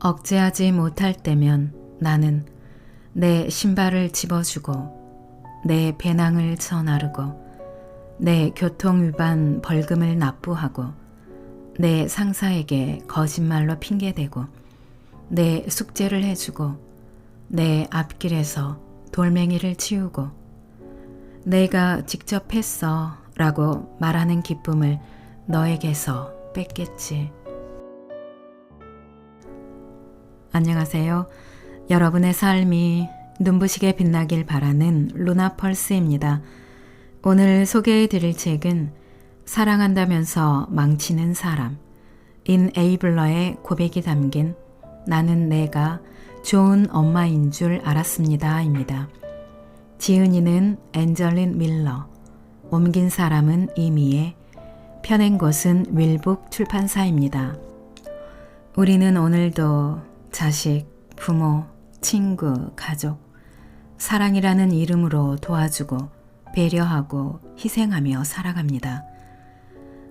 억제하지 못할 때면 나는 내 신발을 집어주고 내 배낭을 쳐나르고 내 교통위반 벌금을 납부하고 내 상사에게 거짓말로 핑계대고 내 숙제를 해주고 내 앞길에서 돌멩이를 치우고 내가 직접 했어 라고 말하는 기쁨을 너에게서 뺏겠지. 안녕하세요. 여러분의 삶이 눈부시게 빛나길 바라는 루나펄스입니다. 오늘 소개해 드릴 책은 사랑한다면서 망치는 사람, 인에이블러의 고백이 담긴 나는 내가 좋은 엄마인 줄 알았습니다 입니다. 지은이는 앤절린 밀러, 옮긴 사람은 이미애, 펴낸 곳은 윌북 출판사입니다. 우리는 오늘도 자식, 부모, 친구, 가족, 사랑이라는 이름으로 도와주고 배려하고 희생하며 살아갑니다.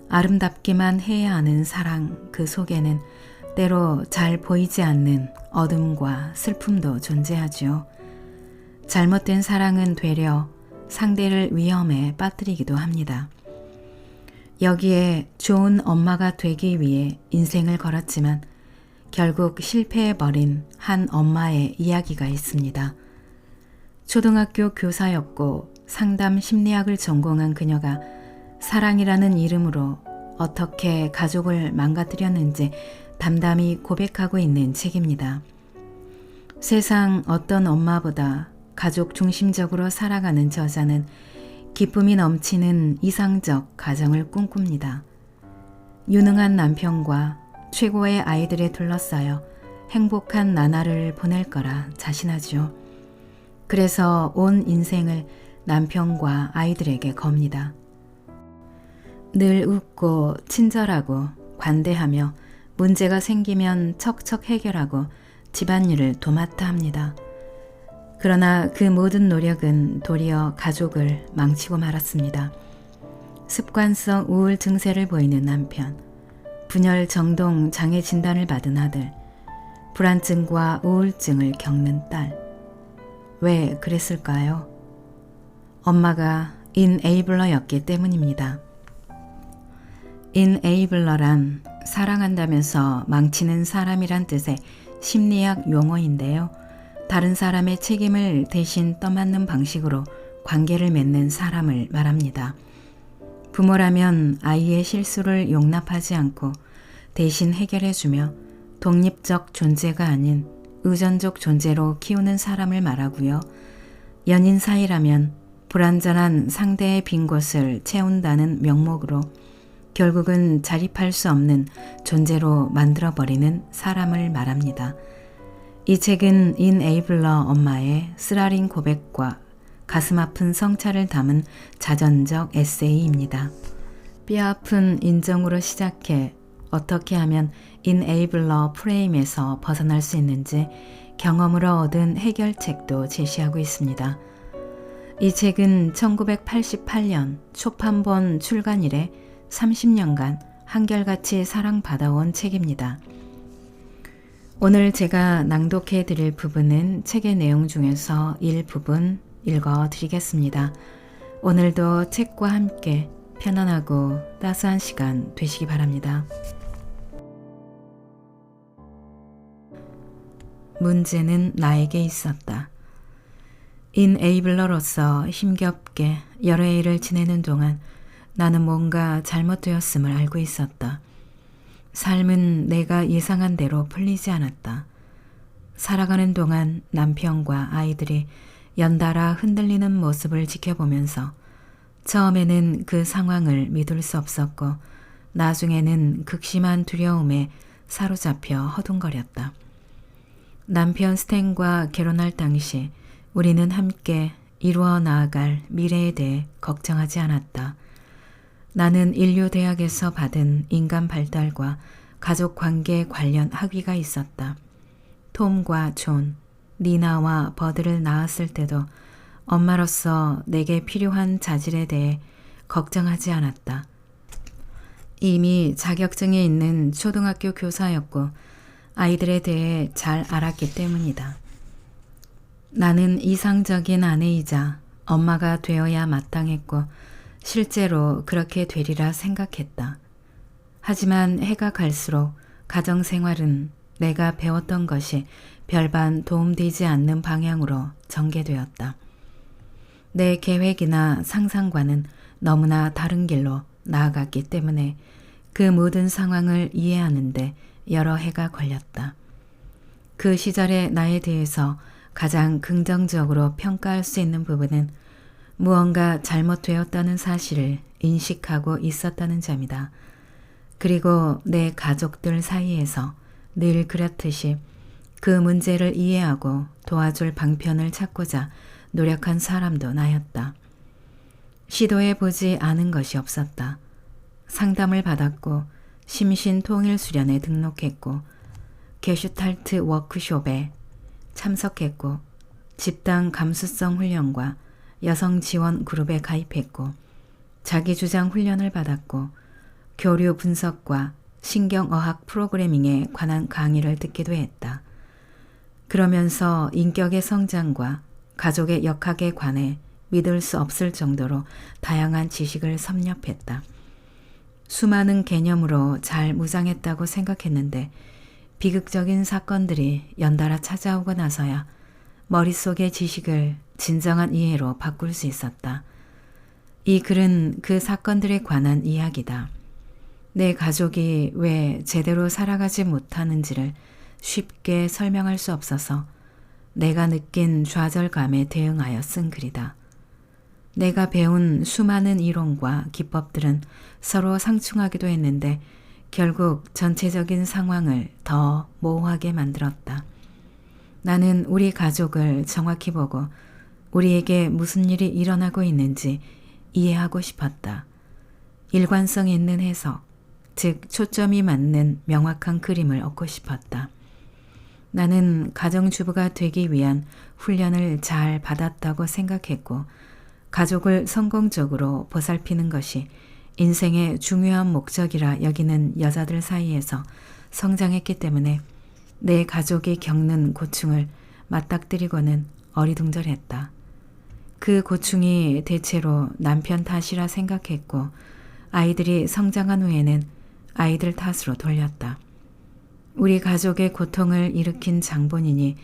아름답기만 해야 하는 사랑 그 속에는 때로 잘 보이지 않는 어둠과 슬픔도 존재하죠. 잘못된 사랑은 되려 상대를 위험에 빠뜨리기도 합니다. 여기에 좋은 엄마가 되기 위해 인생을 걸었지만 결국 실패해버린 한 엄마의 이야기가 있습니다. 초등학교 교사였고 상담 심리학을 전공한 그녀가 사랑이라는 이름으로 어떻게 가족을 망가뜨렸는지 담담히 고백하고 있는 책입니다. 세상 어떤 엄마보다 가족 중심적으로 살아가는 저자는 기쁨이 넘치는 이상적 가정을 꿈꿉니다. 유능한 남편과 최고의 아이들에 둘러싸여 행복한 나날을 보낼 거라 자신하죠. 그래서 온 인생을 남편과 아이들에게 겁니다. 늘 웃고 친절하고 관대하며 문제가 생기면 척척 해결하고 집안일을 도맡아 합니다. 그러나 그 모든 노력은 도리어 가족을 망치고 말았습니다. 습관성 우울 증세를 보이는 남편, 분열 정동 장애 진단을 받은 아들, 불안증과 우울증을 겪는 딸. 왜 그랬을까요? 엄마가 인에이블러였기 때문입니다. 인에이블러란 사랑한다면서 망치는 사람이란 뜻의 심리학 용어인데요. 다른 사람의 책임을 대신 떠맡는 방식으로 관계를 맺는 사람을 말합니다. 부모라면 아이의 실수를 용납하지 않고 대신 해결해주며 독립적 존재가 아닌 의존적 존재로 키우는 사람을 말하고요. 연인 사이라면 불완전한 상대의 빈 곳을 채운다는 명목으로 결국은 자립할 수 없는 존재로 만들어버리는 사람을 말합니다. 이 책은 인에이블러 엄마의 쓰라린 고백과 가슴 아픈 성찰을 담은 자전적 에세이입니다. 뼈아픈 인정으로 시작해 어떻게 하면 인에이블러 프레임에서 벗어날 수 있는지 경험으로 얻은 해결책도 제시하고 있습니다. 이 책은 1988년 초판본 출간 이래 30년간 한결같이 사랑받아온 책입니다. 오늘 제가 낭독해 드릴 부분은 책의 내용 중에서 일부분 읽어 드리겠습니다. 오늘도 책과 함께 편안하고 따스한 시간 되시기 바랍니다. 문제는 나에게 있었다. 인에이블러로서 힘겹게 여러 해를 지내는 동안 나는 뭔가 잘못되었음을 알고 있었다. 삶은 내가 예상한 대로 풀리지 않았다. 살아가는 동안 남편과 아이들이 연달아 흔들리는 모습을 지켜보면서 처음에는 그 상황을 믿을 수 없었고 나중에는 극심한 두려움에 사로잡혀 허둥거렸다. 남편 스탠과 결혼할 당시 우리는 함께 이루어 나아갈 미래에 대해 걱정하지 않았다. 나는 인류대학에서 받은 인간 발달과 가족관계 관련 학위가 있었다. 톰과 존, 니나와 버드를 낳았을 때도 엄마로서 내게 필요한 자질에 대해 걱정하지 않았다. 이미 자격증이 있는 초등학교 교사였고 아이들에 대해 잘 알았기 때문이다. 나는 이상적인 아내이자 엄마가 되어야 마땅했고 실제로 그렇게 되리라 생각했다. 하지만 해가 갈수록 가정생활은 내가 배웠던 것이 별반 도움되지 않는 방향으로 전개되었다. 내 계획이나 상상과는 너무나 다른 길로 나아갔기 때문에 그 모든 상황을 이해하는데 여러 해가 걸렸다. 그 시절의 나에 대해서 가장 긍정적으로 평가할 수 있는 부분은 무언가 잘못되었다는 사실을 인식하고 있었다는 점이다. 그리고 내 가족들 사이에서 늘 그렇듯이 그 문제를 이해하고 도와줄 방편을 찾고자 노력한 사람도 나였다. 시도해보지 않은 것이 없었다. 상담을 받았고 심신통일수련에 등록했고 게슈탈트 워크숍에 참석했고 집단 감수성 훈련과 여성 지원 그룹에 가입했고 자기주장 훈련을 받았고 교류 분석과 신경어학 프로그래밍에 관한 강의를 듣기도 했다. 그러면서 인격의 성장과 가족의 역학에 관해 믿을 수 없을 정도로 다양한 지식을 섭렵했다. 수많은 개념으로 잘 무장했다고 생각했는데 비극적인 사건들이 연달아 찾아오고 나서야 머릿속의 지식을 진정한 이해로 바꿀 수 있었다. 이 글은 그 사건들에 관한 이야기다. 내 가족이 왜 제대로 살아가지 못하는지를 쉽게 설명할 수 없어서 내가 느낀 좌절감에 대응하여 쓴 글이다. 내가 배운 수많은 이론과 기법들은 서로 상충하기도 했는데 결국 전체적인 상황을 더 모호하게 만들었다. 나는 우리 가족을 정확히 보고 우리에게 무슨 일이 일어나고 있는지 이해하고 싶었다. 일관성 있는 해석, 즉 초점이 맞는 명확한 그림을 얻고 싶었다. 나는 가정주부가 되기 위한 훈련을 잘 받았다고 생각했고 가족을 성공적으로 보살피는 것이 인생의 중요한 목적이라 여기는 여자들 사이에서 성장했기 때문에 내 가족이 겪는 고충을 맞닥뜨리고는 어리둥절했다. 그 고충이 대체로 남편 탓이라 생각했고 아이들이 성장한 후에는 아이들 탓으로 돌렸다. 우리 가족의 고통을 일으킨 장본인이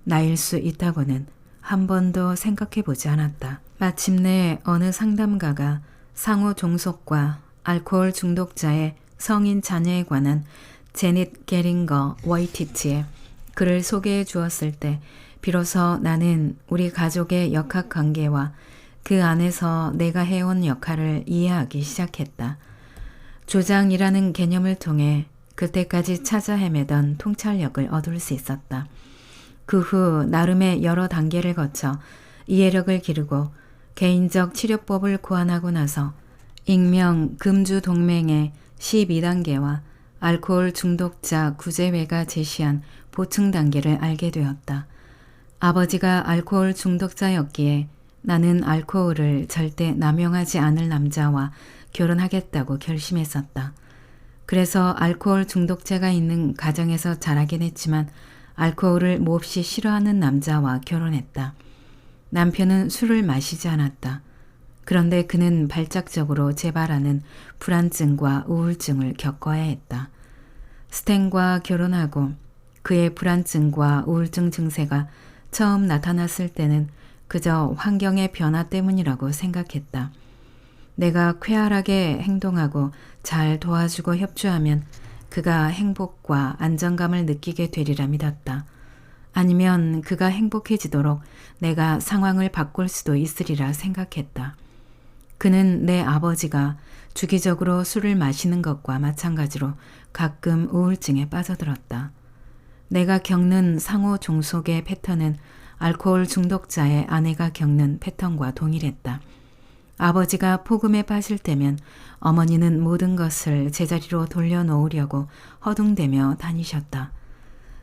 나일 수 있다고는 한 번도 생각해 보지 않았다. 마침내 어느 상담가가 상호 종속과 알코올 중독자의 성인 자녀에 관한 제닛 게링거 워이티치의 글을 소개해 주었을 때 비로소 나는 우리 가족의 역학관계와 그 안에서 내가 해온 역할을 이해하기 시작했다. 조장이라는 개념을 통해 그때까지 찾아 헤매던 통찰력을 얻을 수 있었다. 그 후 나름의 여러 단계를 거쳐 이해력을 기르고 개인적 치료법을 고안하고 나서 익명 금주 동맹의 12단계와 알코올 중독자 구제회가 제시한 보충 단계를 알게 되었다. 아버지가 알코올 중독자였기에 나는 알코올을 절대 남용하지 않을 남자와 결혼하겠다고 결심했었다. 그래서 알코올 중독자가 있는 가정에서 자라긴 했지만 알코올을 몹시 싫어하는 남자와 결혼했다. 남편은 술을 마시지 않았다. 그런데 그는 발작적으로 재발하는 불안증과 우울증을 겪어야 했다. 스탠과 결혼하고 그의 불안증과 우울증 증세가 처음 나타났을 때는 그저 환경의 변화 때문이라고 생각했다. 내가 쾌활하게 행동하고 잘 도와주고 협조하면 그가 행복과 안정감을 느끼게 되리라 믿었다. 아니면 그가 행복해지도록 내가 상황을 바꿀 수도 있으리라 생각했다. 그는 내 아버지가 주기적으로 술을 마시는 것과 마찬가지로 가끔 우울증에 빠져들었다. 내가 겪는 상호 종속의 패턴은 알코올 중독자의 아내가 겪는 패턴과 동일했다. 아버지가 폭음에 빠질 때면 어머니는 모든 것을 제자리로 돌려놓으려고 허둥대며 다니셨다.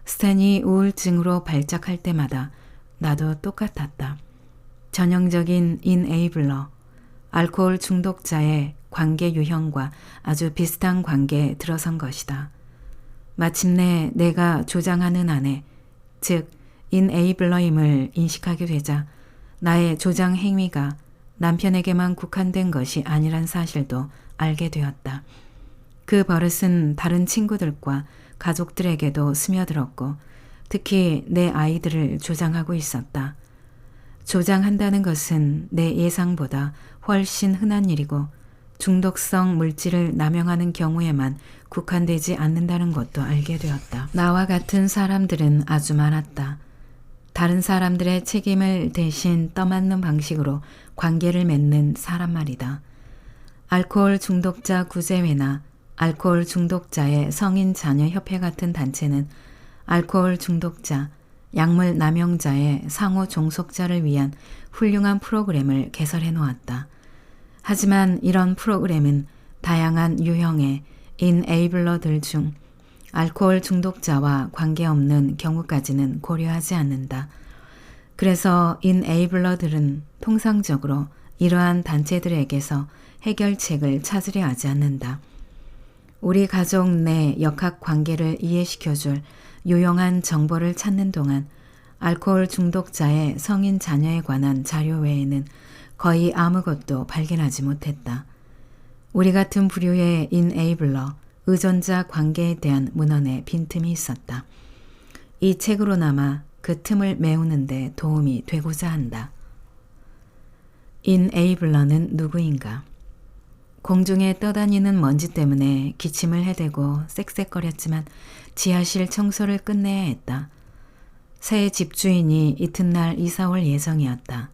스탠이 우울증으로 발작할 때마다 나도 똑같았다. 전형적인 인에이블러, 알코올 중독자의 관계 유형과 아주 비슷한 관계에 들어선 것이다. 마침내 내가 조장하는 아내, 즉 인에이블러임을 인식하게 되자 나의 조장 행위가 남편에게만 국한된 것이 아니란 사실도 알게 되었다. 그 버릇은 다른 친구들과 가족들에게도 스며들었고 특히 내 아이들을 조장하고 있었다. 조장한다는 것은 내 예상보다 훨씬 흔한 일이고 중독성 물질을 남용하는 경우에만 국한되지 않는다는 것도 알게 되었다. 나와 같은 사람들은 아주 많았다. 다른 사람들의 책임을 대신 떠맡는 방식으로 관계를 맺는 사람 말이다. 알코올 중독자 구제회나 알코올 중독자의 성인 자녀 협회 같은 단체는 알코올 중독자, 약물 남용자의 상호 종속자를 위한 훌륭한 프로그램을 개설해 놓았다. 하지만 이런 프로그램은 다양한 유형의 인에이블러들 중 알코올 중독자와 관계없는 경우까지는 고려하지 않는다. 그래서 인에이블러들은 통상적으로 이러한 단체들에게서 해결책을 찾으려 하지 않는다. 우리 가족 내 역학 관계를 이해시켜줄 유용한 정보를 찾는 동안 알코올 중독자의 성인 자녀에 관한 자료 외에는 거의 아무것도 발견하지 못했다. 우리 같은 부류의 인에이블러, 의존자 관계에 대한 문헌에 빈틈이 있었다. 이 책으로나마 그 틈을 메우는 데 도움이 되고자 한다. 인에이블러는 누구인가? 공중에 떠다니는 먼지 때문에 기침을 해대고 쌕쌕거렸지만 지하실 청소를 끝내야 했다. 새 집주인이 이튿날 이사 올 예정이었다.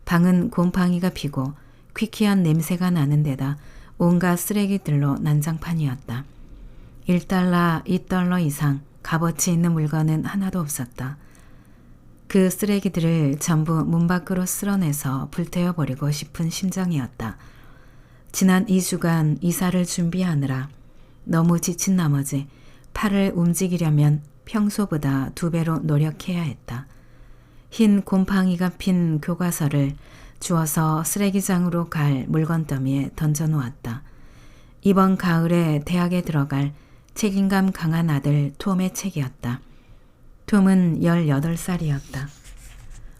방은 곰팡이가 피고 퀴퀴한 냄새가 나는 데다 온갖 쓰레기들로 난장판이었다. 1달러, 2달러 이상 값어치 있는 물건은 하나도 없었다. 그 쓰레기들을 전부 문 밖으로 쓸어내서 불태워버리고 싶은 심정이었다. 지난 2주간 이사를 준비하느라 너무 지친 나머지 팔을 움직이려면 평소보다 2배로 노력해야 했다. 흰 곰팡이가 핀 교과서를 주워서 쓰레기장으로 갈 물건 더미에 던져놓았다. 이번 가을에 대학에 들어갈 책임감 강한 아들 톰의 책이었다. 톰은 18살이었다.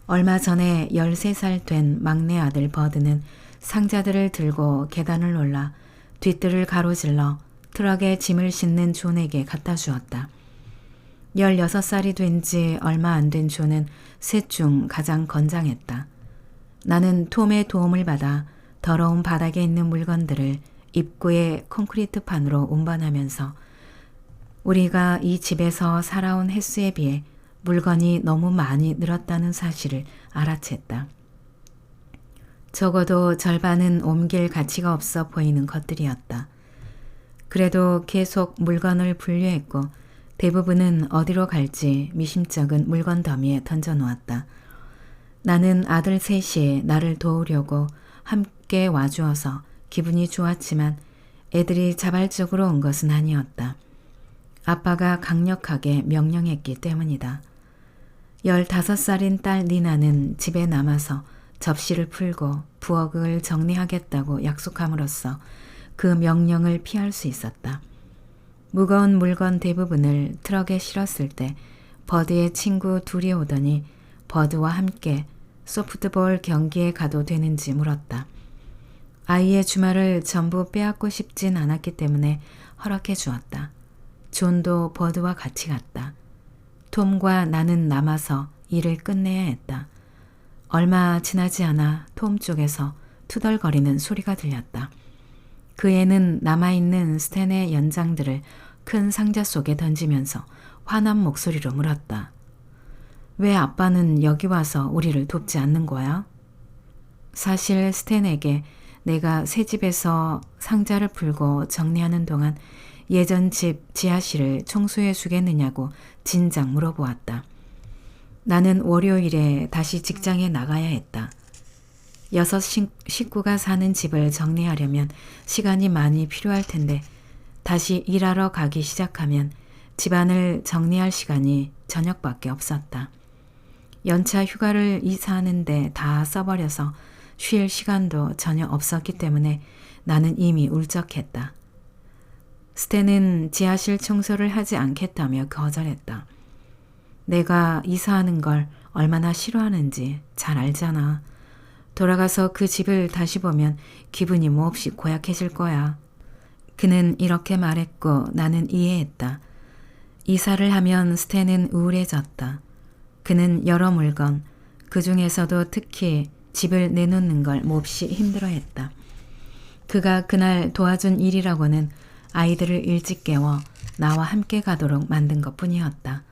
얼마 전에 13살 된 막내 아들 버드는 상자들을 들고 계단을 올라 뒷뜰을 가로질러 트럭에 짐을 싣는 존에게 갖다 주었다. 16살이 된 지 얼마 안 된 존은 셋 중 가장 건장했다. 나는 톰의 도움을 받아 더러운 바닥에 있는 물건들을 입구의 콘크리트판으로 운반하면서 우리가 이 집에서 살아온 횟수에 비해 물건이 너무 많이 늘었다는 사실을 알아챘다. 적어도 절반은 옮길 가치가 없어 보이는 것들이었다. 그래도 계속 물건을 분류했고 대부분은 어디로 갈지 미심쩍은 물건 더미에 던져놓았다. 나는 아들 셋이 나를 도우려고 함께 와주어서 기분이 좋았지만 애들이 자발적으로 온 것은 아니었다. 아빠가 강력하게 명령했기 때문이다. 15살인 딸 니나는 집에 남아서 접시를 풀고 부엌을 정리하겠다고 약속함으로써 그 명령을 피할 수 있었다. 무거운 물건 대부분을 트럭에 실었을 때 버드의 친구 둘이 오더니 버드와 함께 소프트볼 경기에 가도 되는지 물었다. 아이의 주말을 전부 빼앗고 싶진 않았기 때문에 허락해 주었다. 존도 버드와 같이 갔다. 톰과 나는 남아서 일을 끝내야 했다. 얼마 지나지 않아 톰 쪽에서 투덜거리는 소리가 들렸다. 그 애는 남아있는 스탠의 연장들을 큰 상자 속에 던지면서 화난 목소리로 물었다. 왜 아빠는 여기 와서 우리를 돕지 않는 거야? 사실 스탠에게 내가 새 집에서 상자를 풀고 정리하는 동안 예전 집 지하실을 청소해 주겠느냐고 진작 물어보았다. 나는 월요일에 다시 직장에 나가야 했다. 6 식구가 사는 집을 정리하려면 시간이 많이 필요할 텐데 다시 일하러 가기 시작하면 집안을 정리할 시간이 저녁밖에 없었다. 연차 휴가를 이사하는데 다 써버려서 쉴 시간도 전혀 없었기 때문에 나는 이미 울적했다. 스탠은 지하실 청소를 하지 않겠다며 거절했다. 내가 이사하는 걸 얼마나 싫어하는지 잘 알잖아. 돌아가서 그 집을 다시 보면 기분이 몹시 고약해질 거야. 그는 이렇게 말했고 나는 이해했다. 이사를 하면 스탠은 우울해졌다. 그는 여러 물건, 그 중에서도 특히 집을 내놓는 걸 몹시 힘들어했다. 그가 그날 도와준 일이라고는 아이들을 일찍 깨워 나와 함께 가도록 만든 것뿐이었다.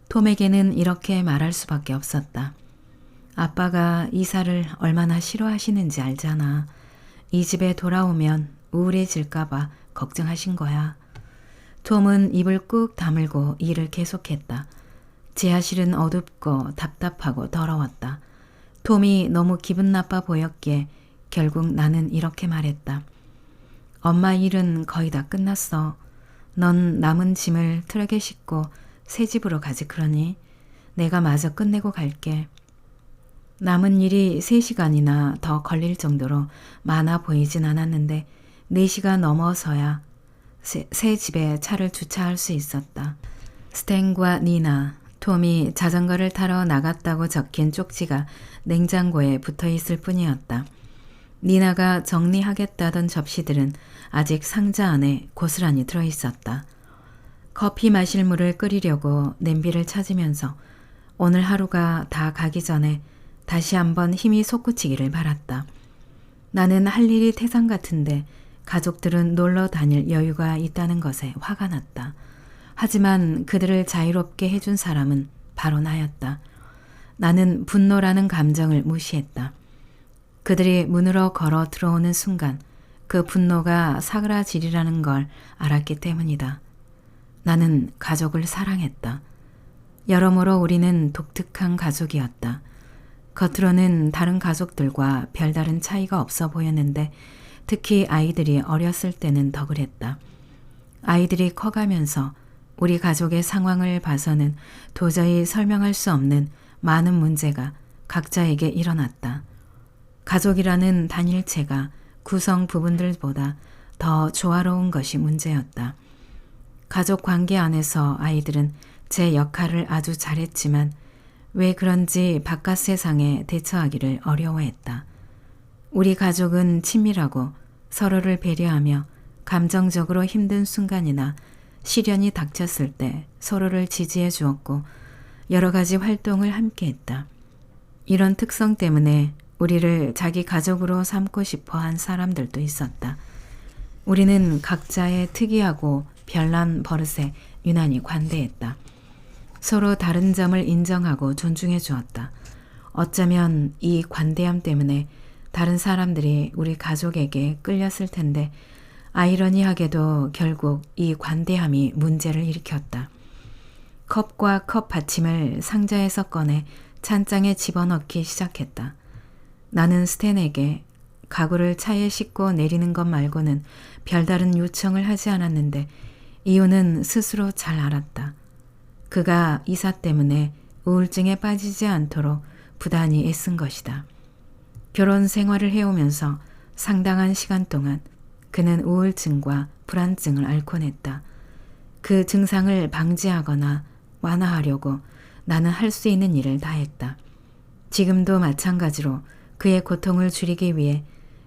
톰에게는 이렇게 말할 수밖에 없었다. 아빠가 이사를 얼마나 싫어하시는지 알잖아. 이 집에 돌아오면 우울해질까봐 걱정하신 거야. 톰은 입을 꾹 다물고 일을 계속했다. 지하실은 어둡고 답답하고 더러웠다. 톰이 너무 기분 나빠 보였기에 결국 나는 이렇게 말했다. 엄마 일은 거의 다 끝났어. 넌 남은 짐을 트럭에 싣고 새 집으로 가지 그러니 내가 마저 끝내고 갈게. 남은 일이 3시간이나 더 걸릴 정도로 많아 보이진 않았는데 4시가 넘어서야 새 집에 차를 주차할 수 있었다. 스탠과 니나, 톰이 자전거를 타러 나갔다고 적힌 쪽지가 냉장고에 붙어 있을 뿐이었다. 니나가 정리하겠다던 접시들은 아직 상자 안에 고스란히 들어있었다. 커피 마실 물을 끓이려고 냄비를 찾으면서 오늘 하루가 다 가기 전에 다시 한번 힘이 솟구치기를 바랐다. 나는 할 일이 태산 같은데 가족들은 놀러 다닐 여유가 있다는 것에 화가 났다. 하지만 그들을 자유롭게 해준 사람은 바로 나였다. 나는 분노라는 감정을 무시했다. 그들이 문으로 걸어 들어오는 순간 그 분노가 사그라지리라는 걸 알았기 때문이다. 나는 가족을 사랑했다. 여러모로 우리는 독특한 가족이었다. 겉으로는 다른 가족들과 별다른 차이가 없어 보였는데 특히 아이들이 어렸을 때는 더 그랬다. 아이들이 커가면서 우리 가족의 상황을 봐서는 도저히 설명할 수 없는 많은 문제가 각자에게 일어났다. 가족이라는 단일체가 구성 부분들보다 더 조화로운 것이 문제였다. 가족 관계 안에서 아이들은 제 역할을 아주 잘했지만 왜 그런지 바깥 세상에 대처하기를 어려워했다. 우리 가족은 친밀하고 서로를 배려하며 감정적으로 힘든 순간이나 시련이 닥쳤을 때 서로를 지지해 주었고 여러 가지 활동을 함께 했다. 이런 특성 때문에 우리를 자기 가족으로 삼고 싶어 한 사람들도 있었다. 우리는 각자의 특이하고 별난 버릇에 유난히 관대했다. 서로 다른 점을 인정하고 존중해 주었다. 어쩌면 이 관대함 때문에 다른 사람들이 우리 가족에게 끌렸을 텐데 아이러니하게도 결국 이 관대함이 문제를 일으켰다. 컵과 컵 받침을 상자에서 꺼내 찬장에 집어넣기 시작했다. 나는 스탠에게 가구를 차에 싣고 내리는 것 말고는 별다른 요청을 하지 않았는데 이유는 스스로 잘 알았다. 그가 이사 때문에 우울증에 빠지지 않도록 부단히 애쓴 것이다. 결혼 생활을 해오면서 상당한 시간 동안 그는 우울증과 불안증을 앓곤 했다. 그 증상을 방지하거나 완화하려고 나는 할 수 있는 일을 다했다. 지금도 마찬가지로 그의 고통을 줄이기 위해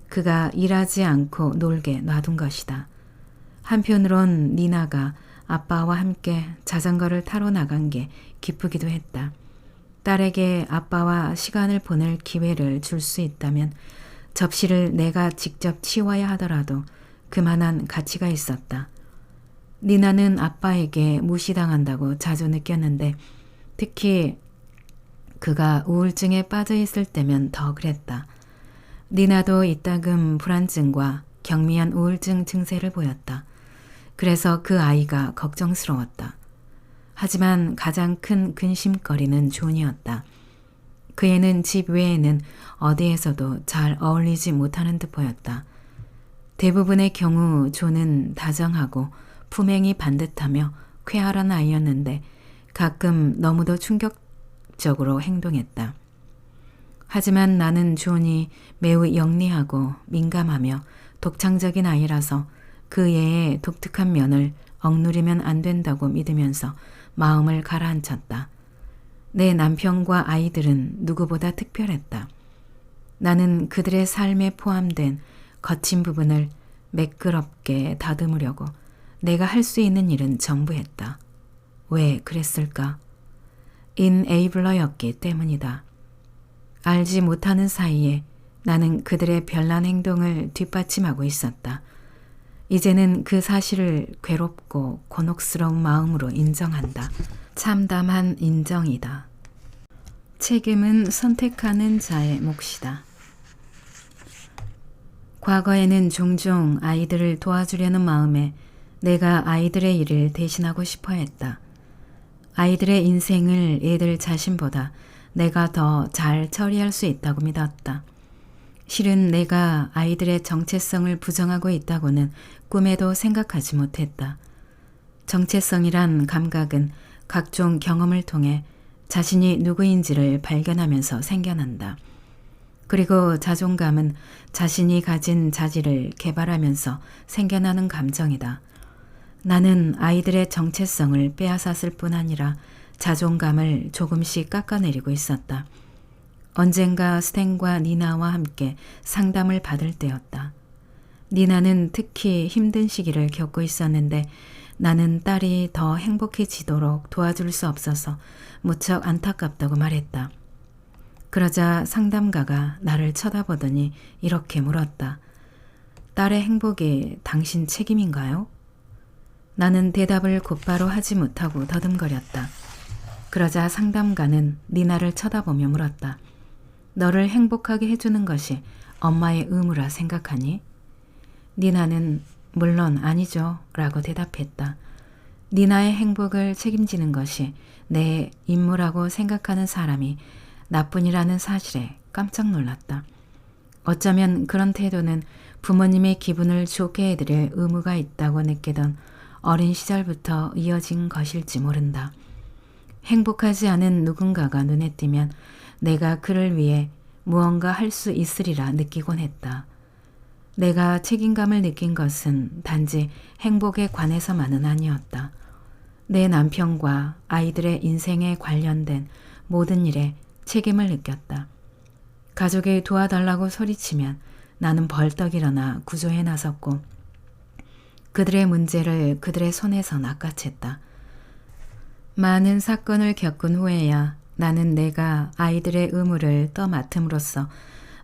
그가 일하지 않고 놀게 놔둔 것이다. 한편으론 니나가 아빠와 함께 자전거를 타러 나간 게 기쁘기도 했다. 딸에게 아빠와 시간을 보낼 기회를 줄 수 있다면 접시를 내가 직접 치워야 하더라도 그만한 가치가 있었다. 니나는 아빠에게 무시당한다고 자주 느꼈는데 특히 그가 우울증에 빠져 있을 때면 더 그랬다. 니나도 이따금 불안증과 경미한 우울증 증세를 보였다. 그래서 그 아이가 걱정스러웠다. 하지만 가장 큰 근심거리는 존이었다. 그 애는 집 외에는 어디에서도 잘 어울리지 못하는 듯 보였다. 대부분의 경우 존은 다정하고 품행이 반듯하며 쾌활한 아이였는데 가끔 너무도 충격적으로 행동했다. 하지만 나는 존이 매우 영리하고 민감하며 독창적인 아이라서 그 애의 독특한 면을 억누르면 안 된다고 믿으면서 마음을 가라앉혔다. 내 남편과 아이들은 누구보다 특별했다. 나는 그들의 삶에 포함된 거친 부분을 매끄럽게 다듬으려고 내가 할 수 있는 일은 전부 했다. 왜 그랬을까? 인에이블러였기 때문이다. 알지 못하는 사이에 나는 그들의 별난 행동을 뒷받침하고 있었다. 이제는 그 사실을 괴롭고 곤혹스러운 마음으로 인정한다. 참담한 인정이다. 책임은 선택하는 자의 몫이다. 과거에는 종종 아이들을 도와주려는 마음에 내가 아이들의 일을 대신하고 싶어 했다. 아이들의 인생을 애들 자신보다 내가 더 잘 처리할 수 있다고 믿었다. 실은 내가 아이들의 정체성을 부정하고 있다고는 꿈에도 생각하지 못했다. 정체성이란 감각은 각종 경험을 통해 자신이 누구인지를 발견하면서 생겨난다. 그리고 자존감은 자신이 가진 자질을 개발하면서 생겨나는 감정이다. 나는 아이들의 정체성을 빼앗았을 뿐 아니라 자존감을 조금씩 깎아내리고 있었다. 언젠가 스탠과 니나와 함께 상담을 받을 때였다. 니나는 특히 힘든 시기를 겪고 있었는데 나는 딸이 더 행복해지도록 도와줄 수 없어서 무척 안타깝다고 말했다. 그러자 상담가가 나를 쳐다보더니 이렇게 물었다. 딸의 행복이 당신 책임인가요? 나는 대답을 곧바로 하지 못하고 더듬거렸다. 그러자 상담가는 니나를 쳐다보며 물었다. 너를 행복하게 해주는 것이 엄마의 의무라 생각하니? 니나는 물론 아니죠 라고 대답했다. 니나의 행복을 책임지는 것이 내 임무라고 생각하는 사람이 나뿐이라는 사실에 깜짝 놀랐다. 어쩌면 그런 태도는 부모님의 기분을 좋게 해드릴 의무가 있다고 느끼던 어린 시절부터 이어진 것일지 모른다. 행복하지 않은 누군가가 눈에 띄면 내가 그를 위해 무언가 할 수 있으리라 느끼곤 했다. 내가 책임감을 느낀 것은 단지 행복에 관해서만은 아니었다. 내 남편과 아이들의 인생에 관련된 모든 일에 책임을 느꼈다. 가족이 도와달라고 소리치면 나는 벌떡 일어나 구조에 나섰고 그들의 문제를 그들의 손에서 낚아챘다. 많은 사건을 겪은 후에야 나는 내가 아이들의 의무를 떠맡음으로써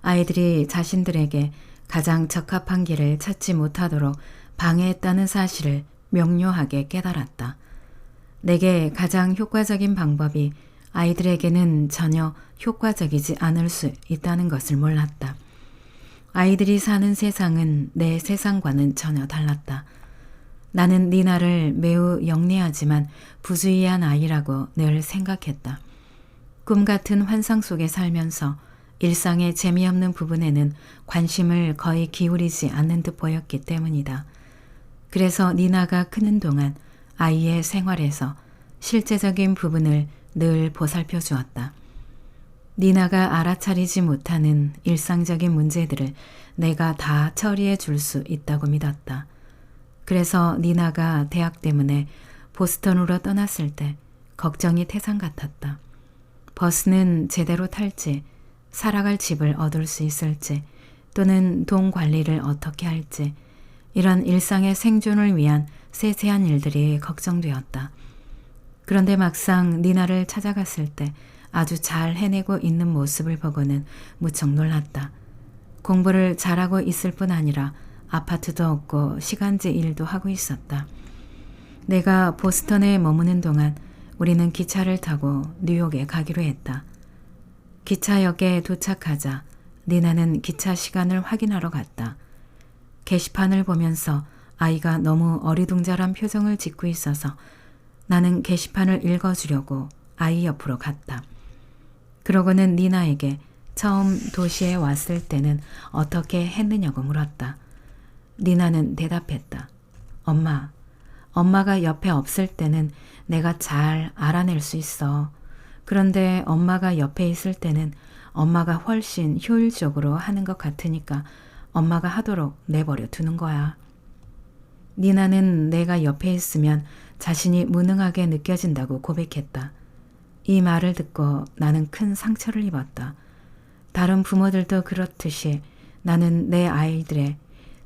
아이들이 자신들에게 가장 적합한 길을 찾지 못하도록 방해했다는 사실을 명료하게 깨달았다. 내게 가장 효과적인 방법이 아이들에게는 전혀 효과적이지 않을 수 있다는 것을 몰랐다. 아이들이 사는 세상은 내 세상과는 전혀 달랐다. 나는 니나를 매우 영리하지만 부주의한 아이라고 늘 생각했다. 꿈 같은 환상 속에 살면서 일상의 재미없는 부분에는 관심을 거의 기울이지 않는 듯 보였기 때문이다. 그래서 니나가 크는 동안 아이의 생활에서 실제적인 부분을 늘 보살펴 주었다. 니나가 알아차리지 못하는 일상적인 문제들을 내가 다 처리해 줄 수 있다고 믿었다. 그래서 니나가 대학 때문에 보스턴으로 떠났을 때 걱정이 태산 같았다. 버스는 제대로 탈지, 살아갈 집을 얻을 수 있을지, 또는 돈 관리를 어떻게 할지, 이런 일상의 생존을 위한 세세한 일들이 걱정되었다. 그런데 막상 니나를 찾아갔을 때 아주 잘 해내고 있는 모습을 보고는 무척 놀랐다. 공부를 잘하고 있을 뿐 아니라 아파트도 없고 시간제 일도 하고 있었다. 내가 보스턴에 머무는 동안 우리는 기차를 타고 뉴욕에 가기로 했다. 기차역에 도착하자 니나는 기차 시간을 확인하러 갔다. 게시판을 보면서 아이가 너무 어리둥절한 표정을 짓고 있어서 나는 게시판을 읽어주려고 아이 옆으로 갔다. 그러고는 니나에게 처음 도시에 왔을 때는 어떻게 했느냐고 물었다. 니나는 대답했다. 엄마가 옆에 없을 때는 내가 잘 알아낼 수 있어. 그런데 엄마가 옆에 있을 때는 엄마가 훨씬 효율적으로 하는 것 같으니까 엄마가 하도록 내버려 두는 거야. 니나는 내가 옆에 있으면 자신이 무능하게 느껴진다고 고백했다. 이 말을 듣고 나는 큰 상처를 입었다. 다른 부모들도 그렇듯이 나는 내 아이들의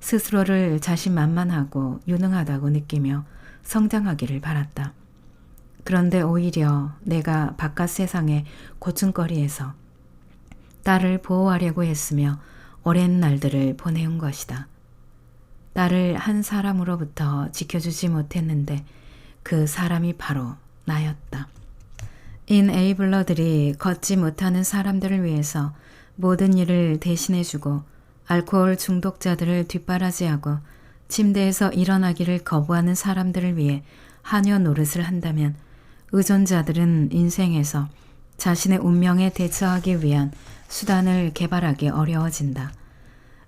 스스로를 자신만만하고 유능하다고 느끼며 성장하기를 바랐다. 그런데 오히려 내가 바깥 세상의 고충거리에서 딸을 보호하려고 했으며 오랜 날들을 보내온 것이다. 딸을 한 사람으로부터 지켜주지 못했는데 그 사람이 바로 나였다. 인에이블러들이 걷지 못하는 사람들을 위해서 모든 일을 대신해주고 알코올 중독자들을 뒷바라지하고 침대에서 일어나기를 거부하는 사람들을 위해 하녀 노릇을 한다면 의존자들은 인생에서 자신의 운명에 대처하기 위한 수단을 개발하기 어려워진다.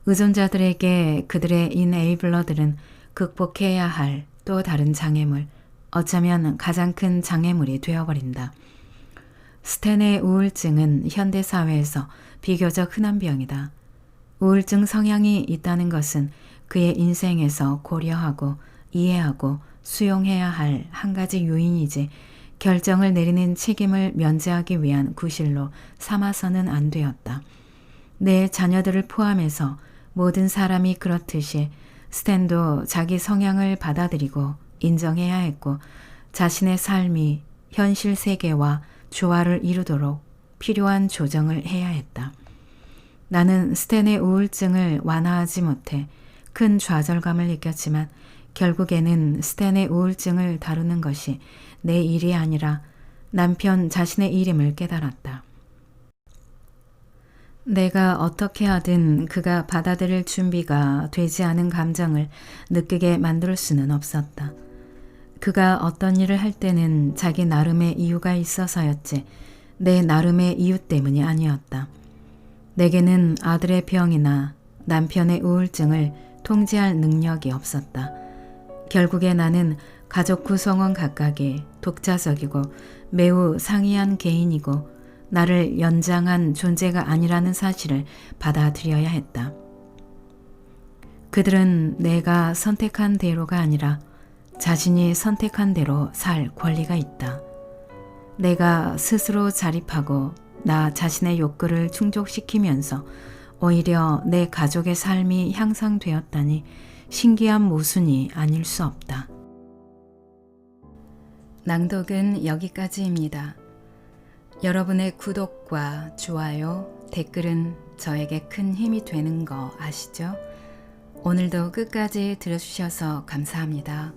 의존자들에게 그들의 인에이블러들은 극복해야 할 또 다른 장애물, 어쩌면 가장 큰 장애물이 되어버린다. 스탠의 우울증은 현대사회에서 비교적 흔한 병이다. 우울증 성향이 있다는 것은 그의 인생에서 고려하고 이해하고 수용해야 할 한 가지 요인이지 결정을 내리는 책임을 면제하기 위한 구실로 삼아서는 안 되었다. 내 자녀들을 포함해서 모든 사람이 그렇듯이 스탠도 자기 성향을 받아들이고 인정해야 했고 자신의 삶이 현실 세계와 조화를 이루도록 필요한 조정을 해야 했다. 나는 스탠의 우울증을 완화하지 못해 큰 좌절감을 느꼈지만 결국에는 스탠의 우울증을 다루는 것이 내 일이 아니라 남편 자신의 일임을 깨달았다. 내가 어떻게 하든 그가 받아들일 준비가 되지 않은 감정을 느끼게 만들 수는 없었다. 그가 어떤 일을 할 때는 자기 나름의 이유가 있어서였지 내 나름의 이유 때문이 아니었다. 내게는 아들의 병이나 남편의 우울증을 통제할 능력이 없었다. 결국에 나는 가족 구성원 각각이 독자적이고 매우 상이한 개인이고 나를 연장한 존재가 아니라는 사실을 받아들여야 했다. 그들은 내가 선택한 대로가 아니라 자신이 선택한 대로 살 권리가 있다. 내가 스스로 자립하고 나 자신의 욕구를 충족시키면서 오히려 내 가족의 삶이 향상되었다니 신기한 모순이 아닐 수 없다. 낭독은 여기까지입니다. 여러분의 구독과 좋아요, 댓글은 저에게 큰 힘이 되는 거 아시죠? 오늘도 끝까지 들어주셔서 감사합니다.